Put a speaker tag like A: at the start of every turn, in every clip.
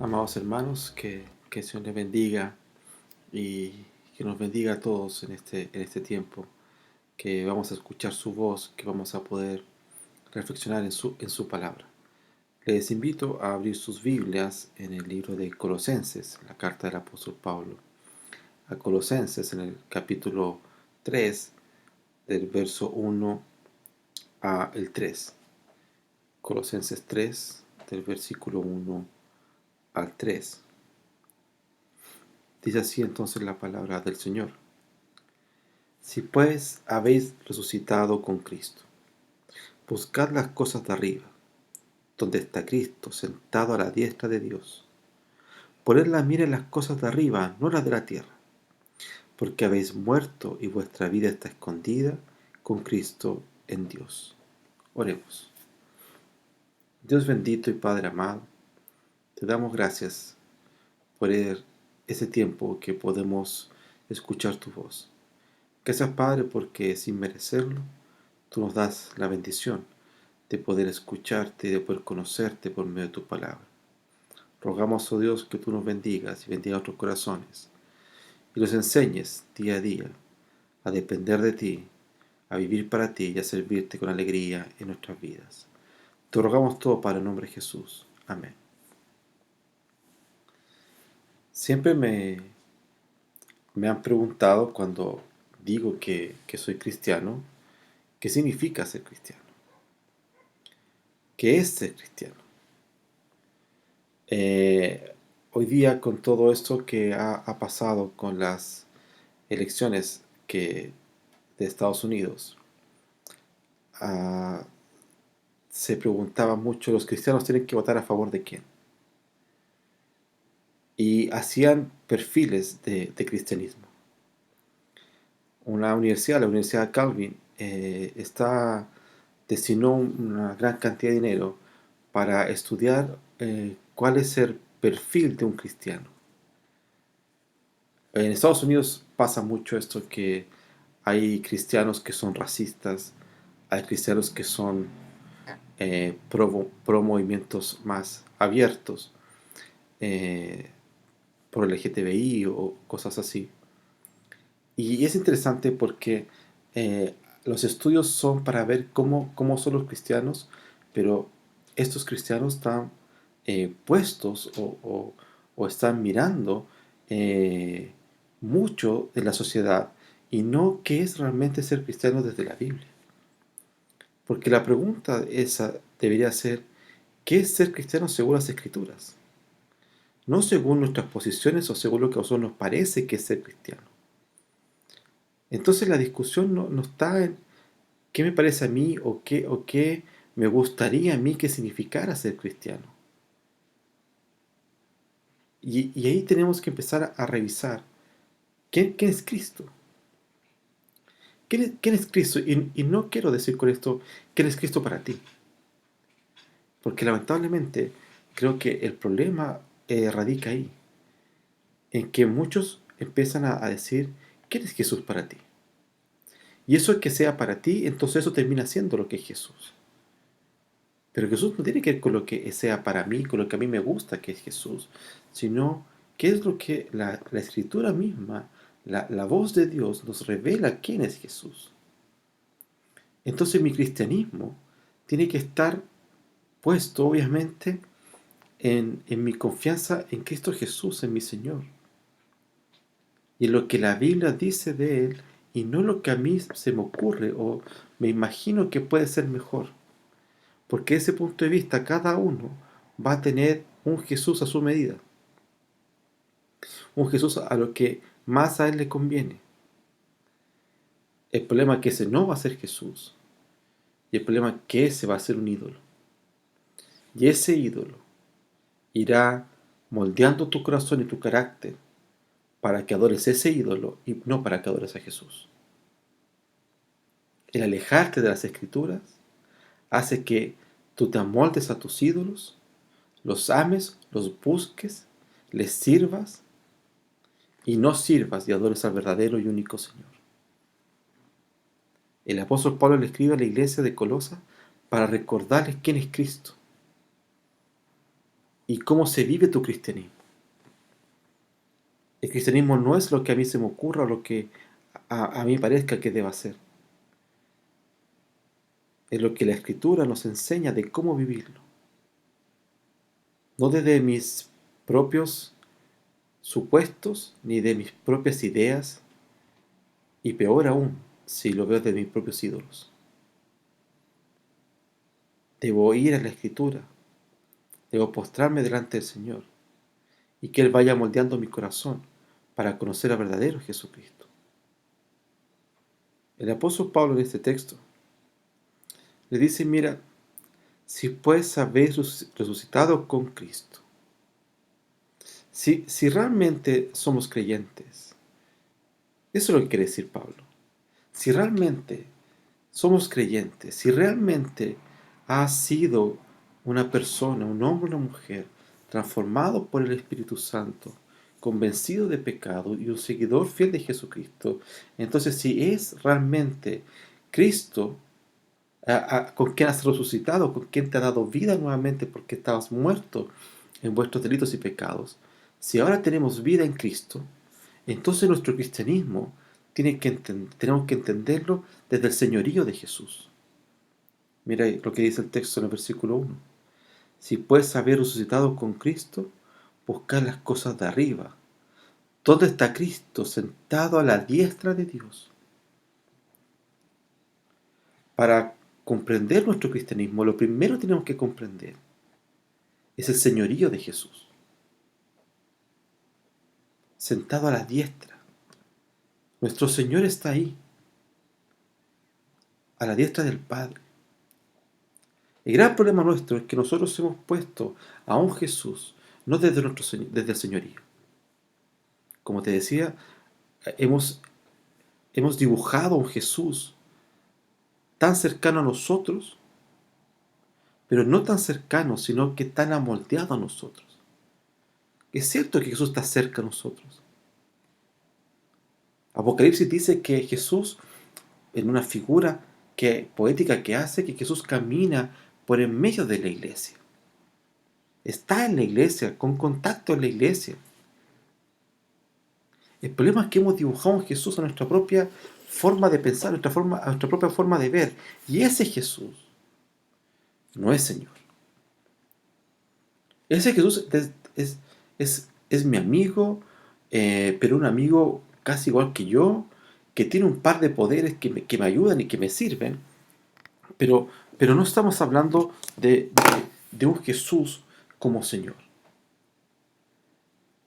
A: Amados hermanos, que el Señor les bendiga y que nos bendiga a todos en este tiempo, que vamos a escuchar su voz, que vamos a poder reflexionar en su palabra. Les invito a abrir sus Biblias en el libro de Colosenses, la carta del apóstol Pablo a Colosenses en el capítulo 3, del verso 1 al 3. Colosenses 3, del versículo 1 al 3. Dice así entonces la palabra del Señor. Si pues habéis resucitado con Cristo, buscad las cosas de arriba, donde está Cristo sentado a la diestra de Dios. Poned la mira en las cosas de arriba, no las de la tierra, porque habéis muerto y vuestra vida está escondida con Cristo en Dios. Oremos. Dios bendito y Padre amado, te damos gracias por ese tiempo que podemos escuchar tu voz. Gracias, Padre, porque sin merecerlo, tú nos das la bendición de poder escucharte y de poder conocerte por medio de tu palabra. Rogamos, oh Dios, que tú nos bendigas y bendiga otros corazones y los enseñes día a día a depender de ti, a vivir para ti y a servirte con alegría en nuestras vidas. Te rogamos todo para el nombre de Jesús. Amén. Siempre me han preguntado cuando digo que soy cristiano, ¿qué significa ser cristiano? ¿Qué es ser cristiano? Eh, Hoy día, con todo esto que ha pasado con las elecciones de Estados Unidos, ah, se preguntaba mucho, ¿los cristianos tienen que votar a favor de quién? Y hacían perfiles de cristianismo. La Universidad Calvin, destinó una gran cantidad de dinero para estudiar cuál es el perfil de un cristiano. En Estados Unidos pasa mucho esto, que hay cristianos que son racistas, hay cristianos que son pro movimientos más abiertos, eh, pro LGTBI o cosas así. Y es interesante porque eh, los estudios son para ver cómo son los cristianos, pero estos cristianos están puestos o están mirando eh, mucho de la sociedad y no qué es realmente ser cristiano desde la Biblia. Porque la pregunta esa debería ser, ¿qué es ser cristiano según las Escrituras? No según nuestras posiciones o según lo que a nosotros nos parece que es ser cristiano. Entonces la discusión no está en qué me parece a mí o qué me gustaría a mí que significara ser cristiano. Y ahí tenemos que empezar a revisar quién es Cristo. ¿Quién es Cristo? Y no quiero decir con esto quién es Cristo para ti. Porque lamentablemente creo que el problema radica ahí. En que muchos empiezan a decir, ¿quién es Jesús para ti? Y eso que sea para ti, entonces eso termina siendo lo que es Jesús. Pero Jesús no tiene que ver con lo que sea para mí, con lo que a mí me gusta que es Jesús, sino qué es lo que la Escritura misma, la voz de Dios nos revela quién es Jesús. Entonces mi cristianismo tiene que estar puesto, obviamente, en mi confianza en Cristo Jesús, en mi Señor. Y en lo que la Biblia dice de Él, y no lo que a mí se me ocurre o me imagino que puede ser mejor. Porque desde ese punto de vista cada uno va a tener un Jesús a su medida. Un Jesús a lo que más a él le conviene. El problema es que ese no va a ser Jesús. Y el problema es que ese va a ser un ídolo. Y ese ídolo irá moldeando tu corazón y tu carácter para que adores ese ídolo y no para que adores a Jesús. El alejarte de las Escrituras hace que tú te amoldes a tus ídolos, los ames, los busques, les sirvas y no sirvas y adores al verdadero y único Señor. El apóstol Pablo le escribe a la iglesia de Colosa para recordarles quién es Cristo. y cómo se vive tu cristianismo. El cristianismo no es lo que a mí se me ocurra o lo que a mí parezca que deba ser. Es lo que la Escritura nos enseña de cómo vivirlo. No desde mis propios supuestos ni de mis propias ideas, y peor aún, si lo veo de mis propios ídolos. Debo ir a la Escritura, debo postrarme delante del Señor y que Él vaya moldeando mi corazón para conocer al verdadero Jesucristo. El apóstol Pablo en este texto le dice, mira, si pues habéis resucitado con Cristo, si realmente somos creyentes, eso es lo que quiere decir Pablo. Si realmente somos creyentes, si realmente has sido una persona, un hombre o una mujer, transformado por el Espíritu Santo, convencido de pecado y un seguidor fiel de Jesucristo, entonces si es realmente Cristo con quien has resucitado, con quien te ha dado vida nuevamente porque estabas muerto en vuestros delitos y pecados, si ahora tenemos vida en Cristo, entonces nuestro cristianismo tenemos que entenderlo desde el señorío de Jesús. Mira lo que dice el texto en el versículo 1. Si pues habéis resucitado con Cristo, buscad las cosas de arriba, donde está Cristo sentado a la diestra de Dios. Para comprender nuestro cristianismo, lo primero que tenemos que comprender es el señorío de Jesús, sentado a la diestra. Nuestro Señor está ahí, a la diestra del Padre. El gran problema nuestro es que nosotros hemos puesto a un Jesús, no desde el señorío. Como te decía, hemos dibujado a un Jesús tan cercano a nosotros, pero no tan cercano, sino que tan amoldeado a nosotros. Es cierto que Jesús está cerca a nosotros. Apocalipsis dice que Jesús, en una figura poética que hace, que Jesús camina por en medio de la iglesia. Está en la iglesia, con contacto en la iglesia. El problema es que hemos dibujado a Jesús a nuestra propia forma de pensar, a nuestra propia forma de ver. Y ese Jesús no es Señor. Ese Jesús es mi amigo, pero un amigo casi igual que yo, que tiene un par de poderes que me ayudan y que me sirven, pero, pero no estamos hablando de un Jesús como Señor.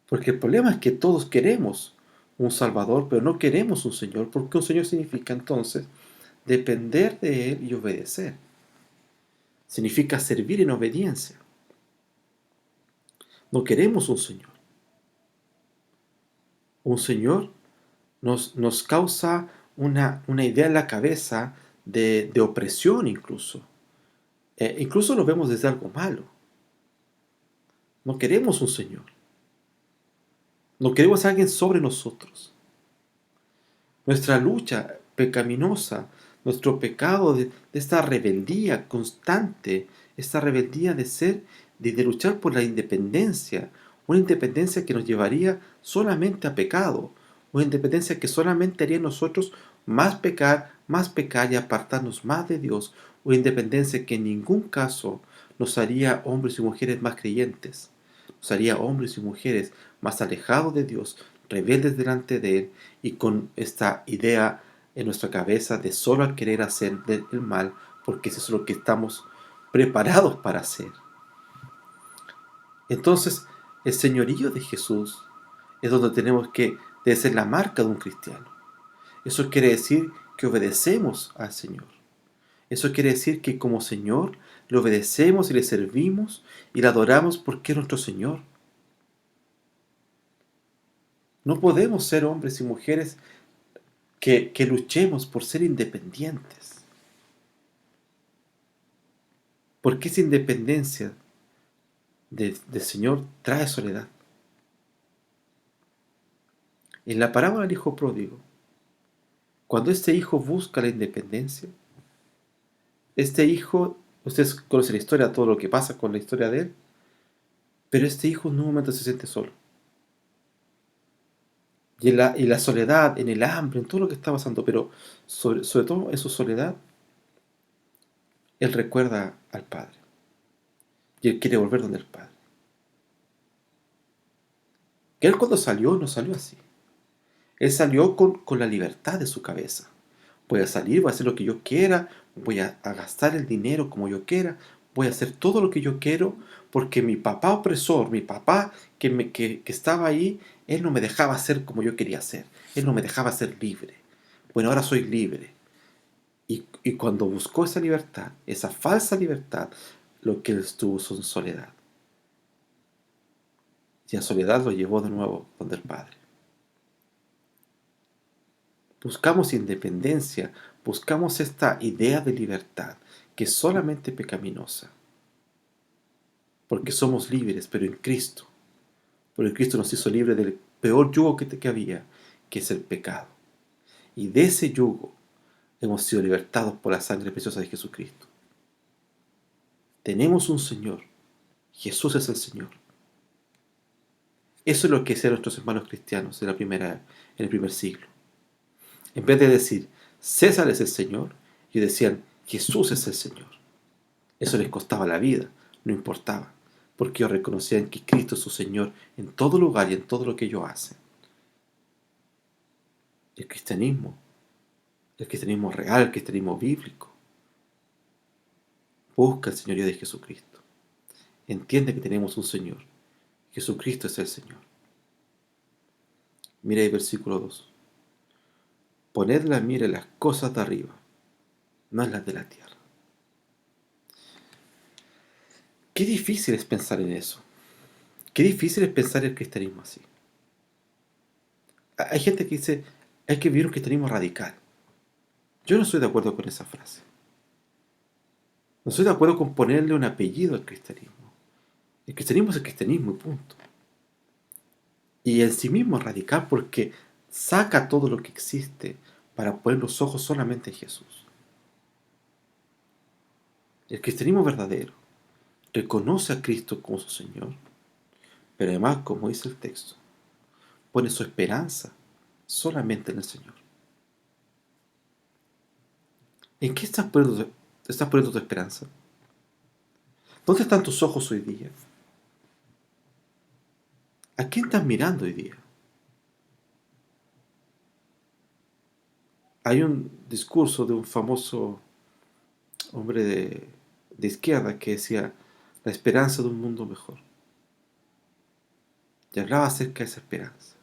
A: Porque el problema es que todos queremos un Salvador, pero no queremos un Señor, porque un Señor significa entonces depender de Él y obedecer. Significa servir en obediencia. No queremos un Señor. Un Señor nos causa una idea en la cabeza de opresión incluso. Incluso lo vemos desde algo malo. No queremos un Señor. No queremos a alguien sobre nosotros. Nuestra lucha pecaminosa, nuestro pecado de esta rebeldía constante, esta rebeldía de luchar por la independencia, una independencia que nos llevaría solamente a pecado, una independencia que solamente haría en nosotros más pecar y apartarnos más de Dios, una independencia que en ningún caso nos haría hombres y mujeres más creyentes, nos haría hombres y mujeres más alejados de Dios, rebeldes delante de Él y con esta idea en nuestra cabeza de solo querer hacer el mal, porque eso es lo que estamos preparados para hacer. Entonces, el señorío de Jesús es donde debe ser la marca de un cristiano. Eso quiere decir que obedecemos al Señor. Eso quiere decir que como Señor le obedecemos y le servimos y le adoramos porque es nuestro Señor. No podemos ser hombres y mujeres que luchemos por ser independientes. Porque esa independencia del Señor trae soledad. En la parábola del hijo pródigo, cuando este hijo busca la independencia, este hijo, ustedes conocen la historia, todo lo que pasa con la historia de él, Pero este hijo en un momento se siente solo. Y la soledad, en el hambre, en todo lo que está pasando, pero sobre todo en su soledad, él recuerda al Padre. Y él quiere volver donde el Padre. Que él cuando salió, no salió así. Él salió con la libertad de su cabeza. Voy a salir, voy a hacer lo que yo quiera, voy a gastar el dinero como yo quiera, voy a hacer todo lo que yo quiero, porque mi papá opresor, mi papá que estaba ahí, él no me dejaba hacer como yo quería hacer. Él no me dejaba ser libre. Bueno, ahora soy libre. Y cuando buscó esa libertad, esa falsa libertad, lo que él estuvo en soledad. Y a soledad lo llevó de nuevo donde el Padre. Buscamos independencia, buscamos esta idea de libertad que es solamente pecaminosa, porque somos libres, pero en Cristo. Porque Cristo nos hizo libres del peor yugo que había, que es el pecado. Y de ese yugo hemos sido libertados por la sangre preciosa de Jesucristo. Tenemos un Señor. Jesús es el Señor. Eso es lo que hacían nuestros hermanos cristianos en el primer siglo. En vez de decir, César es el Señor, ellos decían, Jesús es el Señor. Eso les costaba la vida, no importaba, porque ellos reconocían que Cristo es su Señor en todo lugar y en todo lo que ellos hacen. El cristianismo real, el cristianismo bíblico, busca el señorío de Jesucristo. Entiende que tenemos un Señor. Jesucristo es el Señor. Mira el versículo 2. Poned la mira en las cosas de arriba, no en las de la tierra. Qué difícil es pensar en eso. Qué difícil es pensar el cristianismo así. Hay gente que dice, hay que vivir un cristianismo radical. Yo no estoy de acuerdo con esa frase. No estoy de acuerdo con ponerle un apellido al cristianismo. El cristianismo es el cristianismo y punto. Y en sí mismo es radical porque saca todo lo que existe para poner los ojos solamente en Jesús. El cristianismo verdadero reconoce a Cristo como su Señor, pero además, como dice el texto, pone su esperanza solamente en el Señor. ¿En qué estás poniendo tu esperanza? ¿Dónde están tus ojos hoy día? ¿A quién estás mirando hoy día? Hay un discurso de un famoso hombre de izquierda que decía la esperanza de un mundo mejor. Y hablaba acerca de esa esperanza.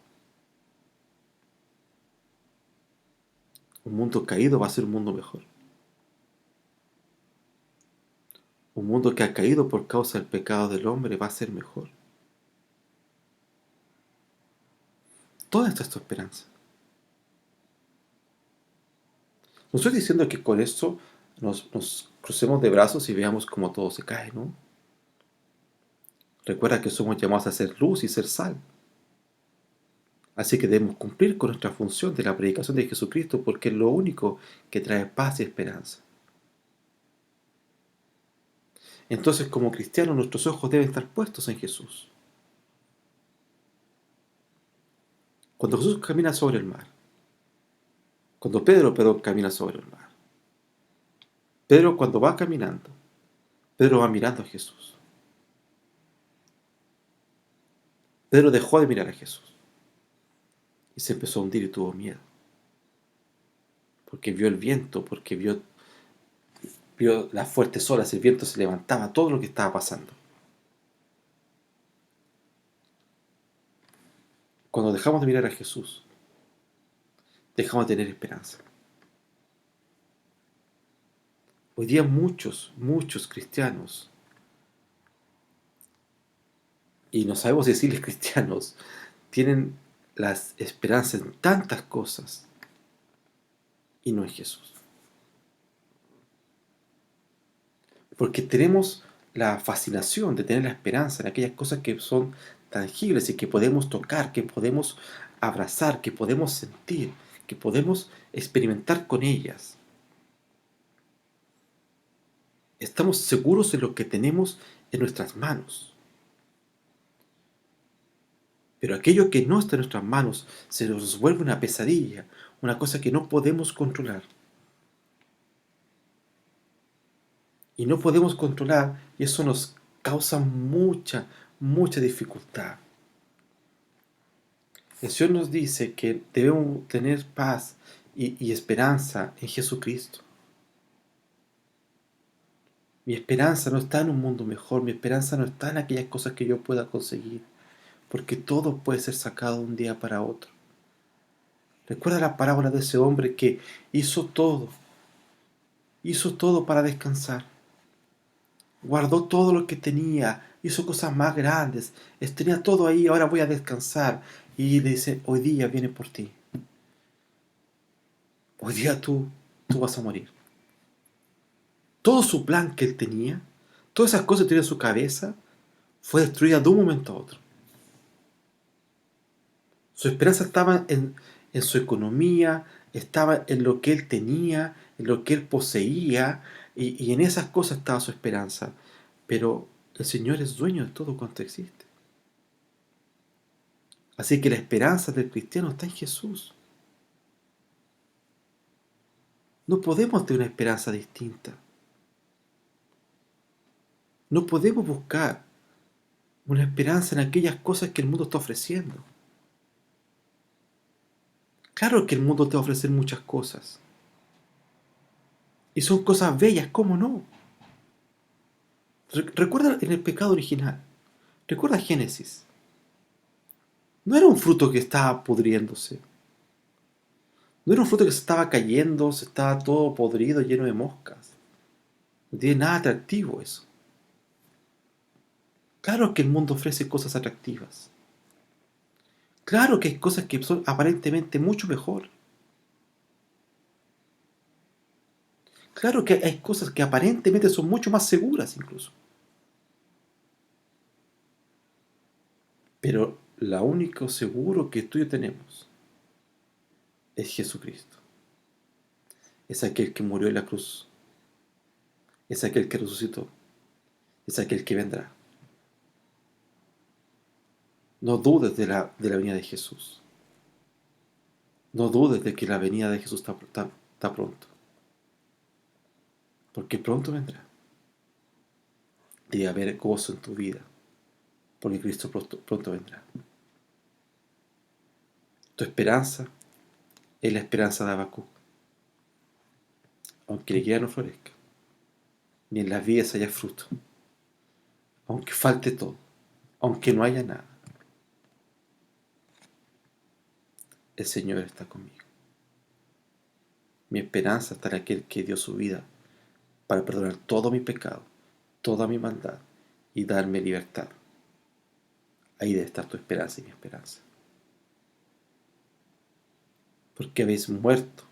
A: Un mundo caído va a ser un mundo mejor. Un mundo que ha caído por causa del pecado del hombre va a ser mejor. Toda esta es tu esperanza. No estoy diciendo que con esto nos crucemos de brazos y veamos cómo todo se cae, ¿no? Recuerda que somos llamados a ser luz y ser sal. Así que debemos cumplir con nuestra función de la predicación de Jesucristo porque es lo único que trae paz y esperanza. Entonces, como cristianos, nuestros ojos deben estar puestos en Jesús. Cuando Jesús camina sobre el mar, cuando Pedro camina sobre el mar, Pedro cuando va caminando, Pedro va mirando a Jesús. Pedro dejó de mirar a Jesús y se empezó a hundir y tuvo miedo. Porque vio el viento, porque vio las fuertes olas, el viento se levantaba, todo lo que estaba pasando. Cuando dejamos de mirar a Jesús, dejamos de tener esperanza. Hoy día muchos cristianos, y no sabemos decirles cristianos, tienen las esperanzas en tantas cosas y no en Jesús. Porque tenemos la fascinación de tener la esperanza en aquellas cosas que son tangibles y que podemos tocar, que podemos abrazar, que podemos sentir, que podemos experimentar con ellas. Estamos seguros de lo que tenemos en nuestras manos. Pero aquello que no está en nuestras manos se nos vuelve una pesadilla, una cosa que no podemos controlar. Y no podemos controlar, y eso nos causa mucha dificultad. El Señor nos dice que debemos tener paz y esperanza en Jesucristo. Mi esperanza no está en un mundo mejor, mi esperanza no está en aquellas cosas que yo pueda conseguir, porque todo puede ser sacado de un día para otro. Recuerda la parábola de ese hombre que hizo todo para descansar. Guardó todo lo que tenía, hizo cosas más grandes, tenía todo ahí, ahora voy a descansar. Y le dice, hoy día viene por ti. Hoy día tú vas a morir. Todo su plan que él tenía, todas esas cosas que tenía en su cabeza, fue destruida de un momento a otro. Su esperanza estaba en su economía, estaba en lo que él tenía, en lo que él poseía, y en esas cosas estaba su esperanza. Pero el Señor es dueño de todo cuanto existe. Así que la esperanza del cristiano está en Jesús. No podemos tener una esperanza distinta. No podemos buscar una esperanza en aquellas cosas que el mundo está ofreciendo. Claro que el mundo te va a ofrecer muchas cosas. Y son cosas bellas, ¿cómo no? Recuerda en el pecado original. Recuerda Génesis. No era un fruto que estaba pudriéndose. No era un fruto que se estaba cayendo, se estaba todo podrido, lleno de moscas. No tiene nada atractivo eso. Claro que el mundo ofrece cosas atractivas. Claro que hay cosas que son aparentemente mucho mejor. Claro que hay cosas que aparentemente son mucho más seguras incluso. Pero lo único seguro que tú y yo tenemos es Jesucristo. Es aquel que murió en la cruz. Es aquel que resucitó. Es aquel que vendrá. No dudes de la venida de Jesús. No dudes de que la venida de Jesús está pronto. Porque pronto vendrá. Debe haber gozo en tu vida. Porque Cristo pronto vendrá. Tu esperanza es la esperanza de Habacuc. Aunque la higuera no florezca, ni en las vides haya fruto, aunque falte todo, aunque no haya nada, el Señor está conmigo. Mi esperanza está en aquel que dio su vida para perdonar todo mi pecado, toda mi maldad y darme libertad. Ahí debe estar tu esperanza y mi esperanza. Porque habéis muerto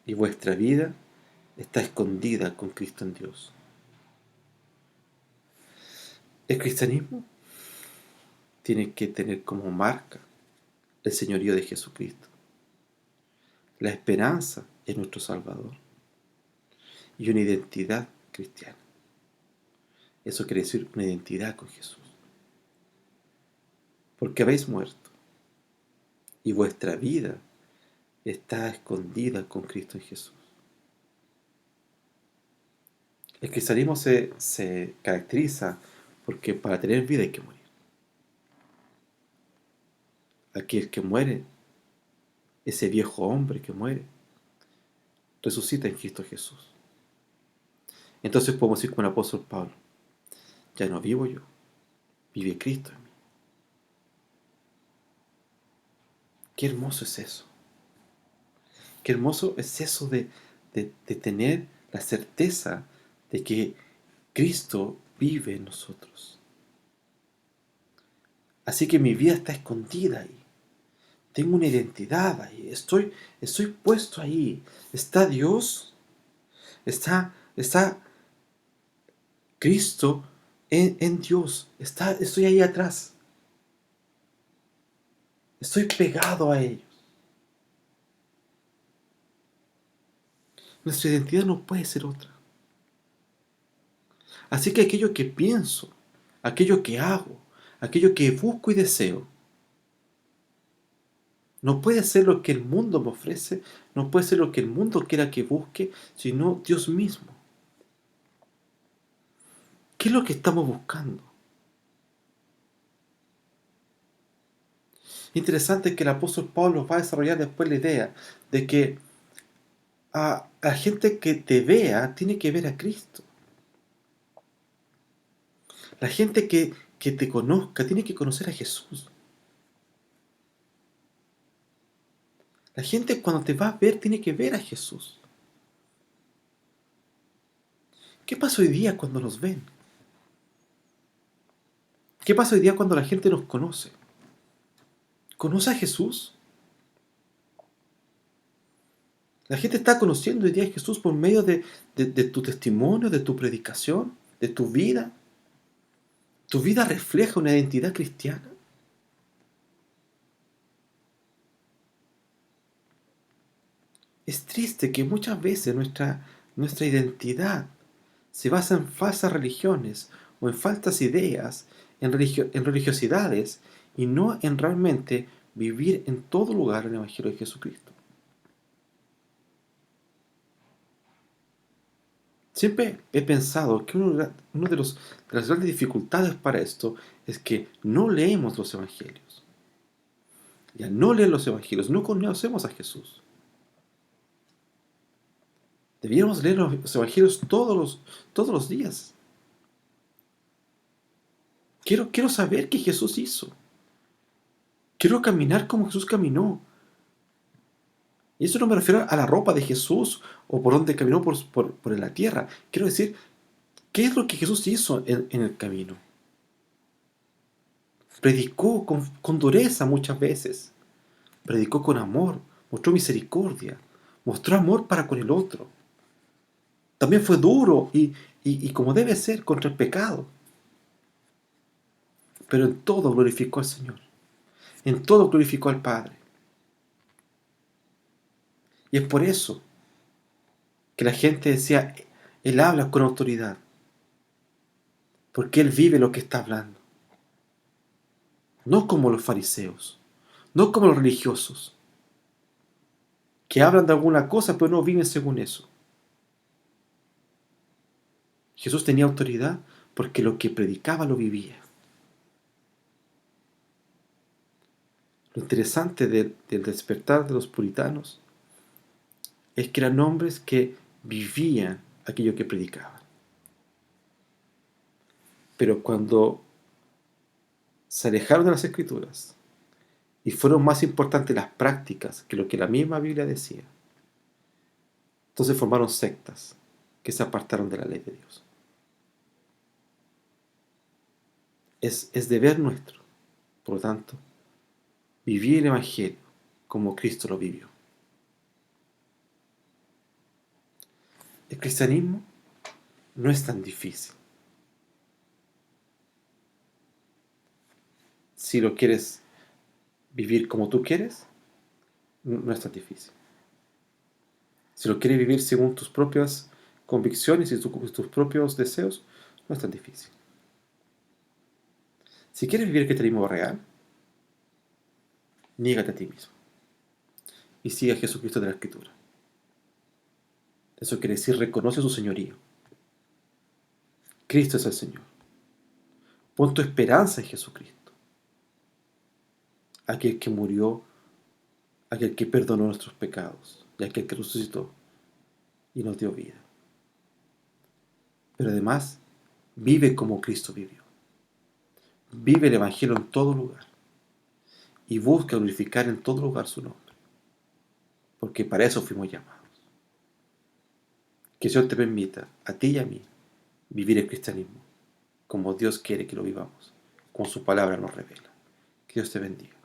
A: y vuestra vida está escondida con Cristo en Dios. El cristianismo tiene que tener como marca el señorío de Jesucristo. La esperanza en nuestro Salvador y una identidad cristiana. Eso quiere decir una identidad con Jesús. Porque habéis muerto y vuestra vida está escondida con Cristo en Jesús. El cristianismo se caracteriza porque para tener vida hay que morir. Aquí el que muere, ese viejo hombre que muere, resucita en Cristo Jesús. Entonces podemos decir con el apóstol Pablo, ya no vivo yo, vive Cristo en mí. Qué hermoso es eso. Qué hermoso es eso de tener la certeza de que Cristo vive en nosotros. Así que mi vida está escondida ahí. Tengo una identidad ahí. Estoy puesto ahí. Está Dios. Está Cristo en Dios. Estoy ahí atrás. Estoy pegado a ellos. Nuestra identidad no puede ser otra. Así que aquello que pienso, aquello que hago, aquello que busco y deseo, No puede ser lo que el mundo me ofrece, no puede ser lo que el mundo quiera que busque, sino Dios mismo. ¿Qué es lo que estamos buscando? Interesante que el apóstol Pablo va a desarrollar después la idea de que a la gente que te vea tiene que ver a Cristo. La gente que te conozca tiene que conocer a Jesús. La gente cuando te va a ver tiene que ver a Jesús. ¿Qué pasa hoy día cuando nos ven? ¿Qué pasa hoy día cuando la gente nos conoce? ¿Conoce a Jesús? La gente está conociendo hoy día a Jesús por medio de tu testimonio, de tu predicación, de tu vida. ¿Tu vida refleja una identidad cristiana? Es triste que muchas veces nuestra identidad se basa en falsas religiones o en falsas ideas, en religiosidades y no en realmente vivir en todo lugar el Evangelio de Jesucristo. Siempre he pensado que uno de las grandes dificultades para esto es que no leemos los Evangelios. Y al no leer los Evangelios no conocemos a Jesús. Deberíamos leer los Evangelios todos los días. Quiero saber qué Jesús hizo. Quiero caminar como Jesús caminó. Y eso no me refiero a la ropa de Jesús o por donde caminó por la tierra. Quiero decir, ¿qué es lo que Jesús hizo en el camino? Predicó con dureza muchas veces. Predicó con amor. Mostró misericordia. Mostró amor para con el otro. También fue duro y como debe ser contra el pecado. Pero en todo glorificó al Señor. En todo glorificó al Padre. Y es por eso que la gente decía, Él habla con autoridad. Porque Él vive lo que está hablando. No como los fariseos. No como los religiosos. Que hablan de alguna cosa pero no viven según eso. Jesús tenía autoridad porque lo que predicaba lo vivía. Lo interesante del despertar de los puritanos es que eran hombres que vivían aquello que predicaban. Pero cuando se alejaron de las Escrituras y fueron más importantes las prácticas que lo que la misma Biblia decía, entonces formaron sectas que se apartaron de la ley de Dios. Es deber nuestro, por lo tanto, vivir el Evangelio como Cristo lo vivió. El cristianismo no es tan difícil. Si lo quieres vivir como tú quieres, no es tan difícil. Si lo quieres vivir según tus propias convicciones y tus propios deseos, no es tan difícil. Si quieres vivir el cristianismo real, niégate a ti mismo y sigue a Jesucristo de la Escritura. Eso quiere decir reconoce su señorío. Cristo es el Señor. Pon tu esperanza en Jesucristo, aquel que murió, aquel que perdonó nuestros pecados y aquel que resucitó y nos dio vida. Pero además, vive como Cristo vivió. Vive el Evangelio en todo lugar y busca glorificar en todo lugar su nombre, porque para eso fuimos llamados. Que el Señor te permita, a ti y a mí, vivir el cristianismo como Dios quiere que lo vivamos, como su palabra nos revela. Que Dios te bendiga.